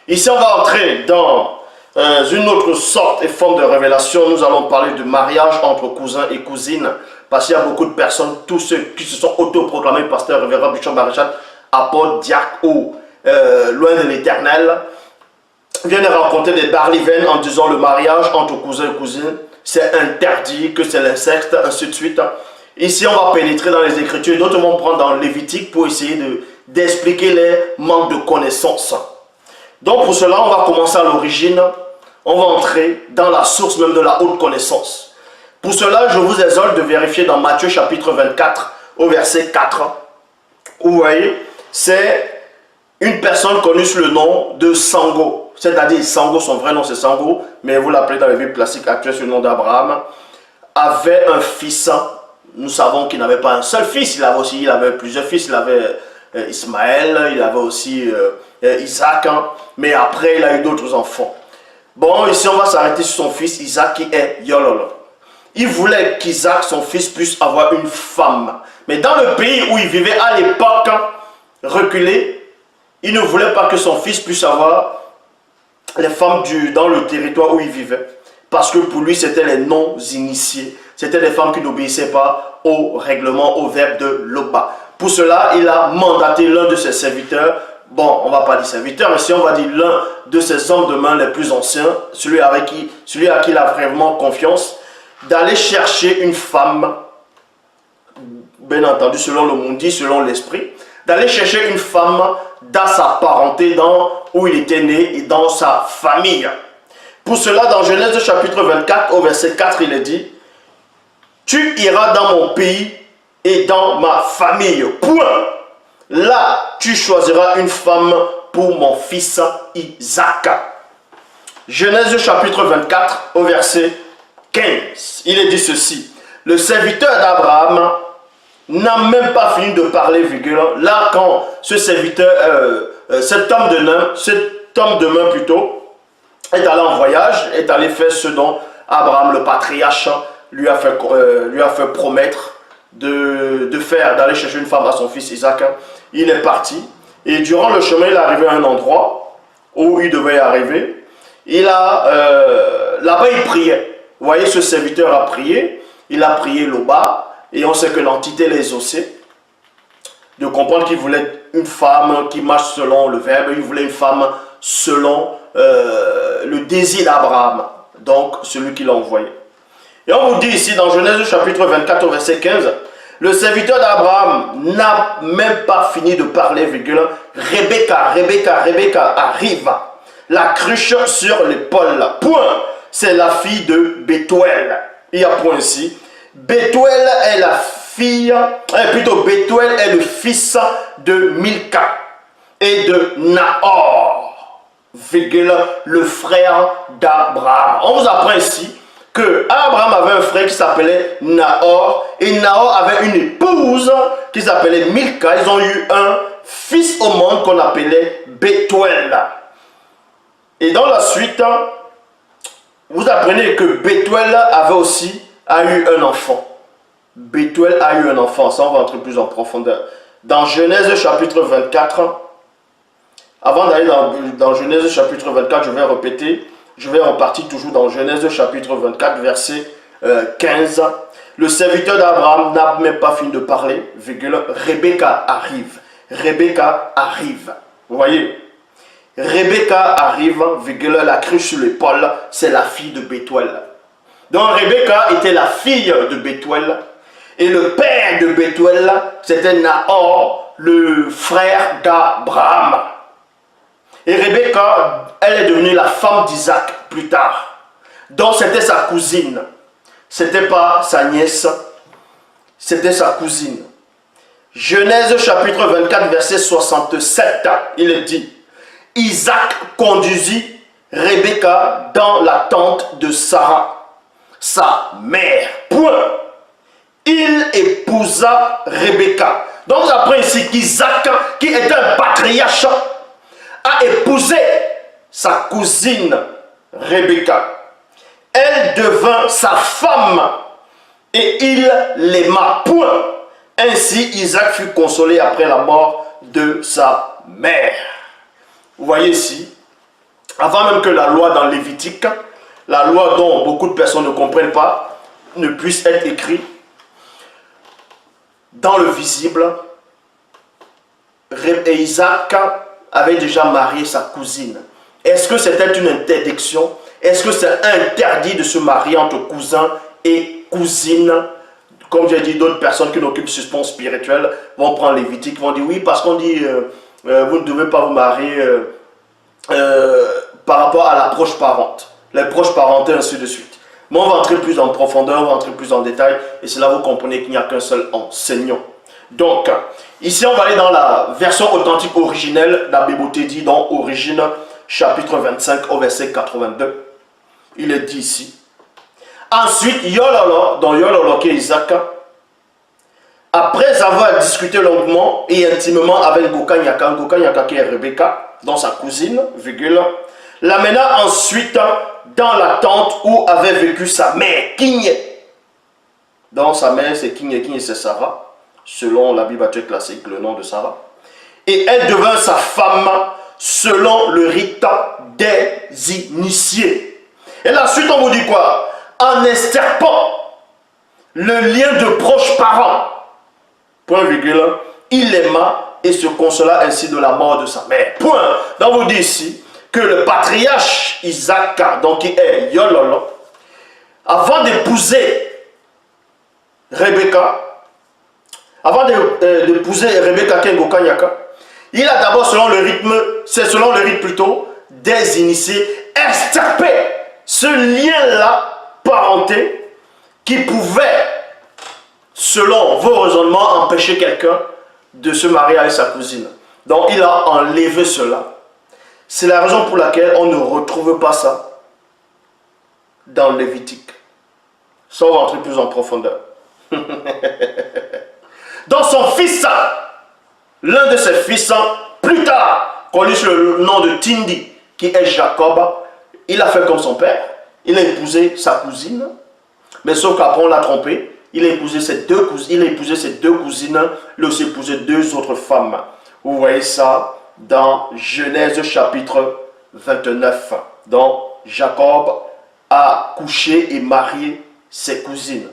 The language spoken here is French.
Ici, on va entrer dans une autre sorte et forme de révélation. Nous allons parler de mariage entre cousins et cousines. Parce qu'il y a beaucoup de personnes, tous ceux qui se sont autoproclamés pasteur, révérend, bishop, maréchal, apôtre, diacre ou loin de l'éternel, viennent rencontrer des barlivaines en disant le mariage entre cousins et cousines, c'est interdit, que c'est l'inceste, ainsi de suite. Ici, on va pénétrer dans les Écritures, d'autres vont prendre dans Lévitique pour essayer d'expliquer les manques de connaissances. Donc pour cela, on va commencer à l'origine, on va entrer dans la source même de la haute connaissance. Pour cela, je vous exhorte de vérifier dans Matthieu chapitre 24 au verset 4. Vous voyez, c'est une personne connue sous le nom de Sango. C'est-à-dire Sango, son vrai nom c'est Sango, mais vous l'appelez dans les Bibles classiques actuelles sous le nom d'Abraham, avait un fils. Nous savons qu'il n'avait pas un seul fils, il avait plusieurs fils, il avait Ismaël, il avait aussi Isaac, mais après il a eu d'autres enfants. Bon, ici on va s'arrêter sur son fils Isaac qui est Yolol. Il voulait qu'Isaac, son fils, puisse avoir une femme. Mais dans le pays où il vivait à l'époque reculé, il ne voulait pas que son fils puisse avoir les femmes dans le territoire où il vivait. Parce que pour lui, c'était les non-initiés. C'était des femmes qui n'obéissaient pas au règlement, au verbe de Loba. Pour cela, il a mandaté l'un de ses serviteurs. Bon, on ne va pas dire serviteur, mais si on va dire l'un de ses hommes de main les plus anciens, celui à qui il a vraiment confiance, d'aller chercher une femme, bien entendu selon le monde, selon l'esprit, d'aller chercher une femme dans sa parenté, où il était né et dans sa famille. Pour cela, dans Genèse chapitre 24, au verset 4, il est dit, « Tu iras dans mon pays et dans ma famille. Point. Là, tu choisiras une femme pour mon fils Isaac. » Genèse chapitre 24, au verset 15, il est dit ceci. Le serviteur d'Abraham n'a même pas fini de parler, virgule. Là, quand ce serviteur, cet homme de main plutôt, est allé en voyage, est allé faire ce dont Abraham, le patriarche, lui a fait promettre d'aller chercher une femme à son fils Isaac. Il est parti et durant le chemin, il est arrivé à un endroit où il devait y arriver. Là-bas, il priait. Vous voyez, ce serviteur a prié. Il a prié Loba et on sait que l'entité l'a exaucé. De comprendre qu'il voulait une femme qui marche selon le verbe. Il voulait une femme selon le désir d'Abraham. Donc, celui qui l'a envoyé. Et on vous dit ici dans Genèse chapitre 24 au verset 15, le serviteur d'Abraham n'a même pas fini de parler, virgule. Rebecca arrive, la cruche sur l'épaule. Point. C'est la fille de Bethuel. Il y a point ici. Bethuel est la fille, Bethuel est le fils de Milka et de Nahor, virgule, le frère d'Abraham. On vous apprend ici que Abraham avait un frère qui s'appelait Nahor et Nahor avait une épouse qui s'appelait Milka. Ils ont eu un fils au monde qu'on appelait Bethuel. Et dans la suite, vous apprenez que Bethuel a eu un enfant. Bethuel a eu un enfant. Ça, on va entrer plus en profondeur. Dans Genèse chapitre 24, avant d'aller dans Genèse chapitre 24, je vais répéter. Je vais repartir toujours dans Genèse chapitre 24, verset 15. Le serviteur d'Abraham n'a même pas fini de parler, virgule, Rebecca arrive. Rebecca arrive. Vous voyez? Rebecca arrive, virgule, la cruche sur l'épaule, c'est la fille de Bethuel. Donc Rebecca était la fille de Bethuel. Et le père de Bethuel, c'était Nahor, le frère d'Abraham. Et Rebecca, elle est devenue la femme d'Isaac plus tard. Donc c'était sa cousine. C'était pas sa nièce, c'était sa cousine. Genèse chapitre 24, verset 67, il est dit, Isaac conduisit Rebecca dans la tente de Sarah, sa mère. Point. Il épousa Rebecca. Donc vous apprenez ici qu'Isaac, qui était un patriarche, a épousé sa cousine Rebecca. Elle devint sa femme et il l'aima. Point. Ainsi Isaac fut consolé après la mort de sa mère. Vous voyez ici, avant même que la loi dans Lévitique, la loi dont beaucoup de personnes ne comprennent pas, ne puisse être écrite dans le visible, et Isaac avait déjà marié sa cousine. Est-ce que c'était une interdiction? Est-ce que c'est interdit de se marier entre cousins et cousines? Comme j'ai dit, d'autres personnes qui n'occupent suspens spirituel vont prendre Lévitique, vont dire oui, parce qu'on dit vous ne devez pas vous marier par rapport à la proche parente, les proches parentés, ainsi de suite. Mais on va entrer plus en profondeur, on va entrer plus en détail, et c'est là vous comprenez qu'il n'y a qu'un seul enseignant. Donc, ici on va aller dans la version authentique originelle d'Abébotedi, dans Origine, chapitre 25, au verset 82. Il est dit ici. Ensuite, Yololo, dans Yololo qui est Isaac, après avoir discuté longuement et intimement avec Gokanyaka qui est Rebecca, dans sa cousine, virgule, l'amena ensuite dans la tente où avait vécu sa mère, Kigne. Dans sa mère, c'est Kigne, Kigne c'est Sarah, selon la Bible classique, le nom de Sarah. Et elle devint sa femme selon le rite des initiés. Et là, ensuite, on vous dit quoi? En extirpant le lien de proches parents, point virgule, il aima et se consola ainsi de la mort de sa mère. Point. Donc, on vous dit ici que le patriarche Isaac, donc qui est Yololo, avant d'épouser Rebecca, Kengokanyaka, il a d'abord, selon le rythme plutôt, des initiés, extirpé ce lien-là parenté qui pouvait, selon vos raisonnements, empêcher quelqu'un de se marier avec sa cousine. Donc il a enlevé cela. C'est la raison pour laquelle on ne retrouve pas ça dans le Lévitique. Ça, on va entrer plus en profondeur. Dans son fils, l'un de ses fils, plus tard, connu sous le nom de Tindi, qui est Jacob, il a fait comme son père. Il a épousé sa cousine, mais sauf qu'après on l'a trompé. Il a épousé ses deux cousines, il a aussi épousé deux autres femmes. Vous voyez ça dans Genèse chapitre 29. Donc Jacob a couché et marié ses cousines.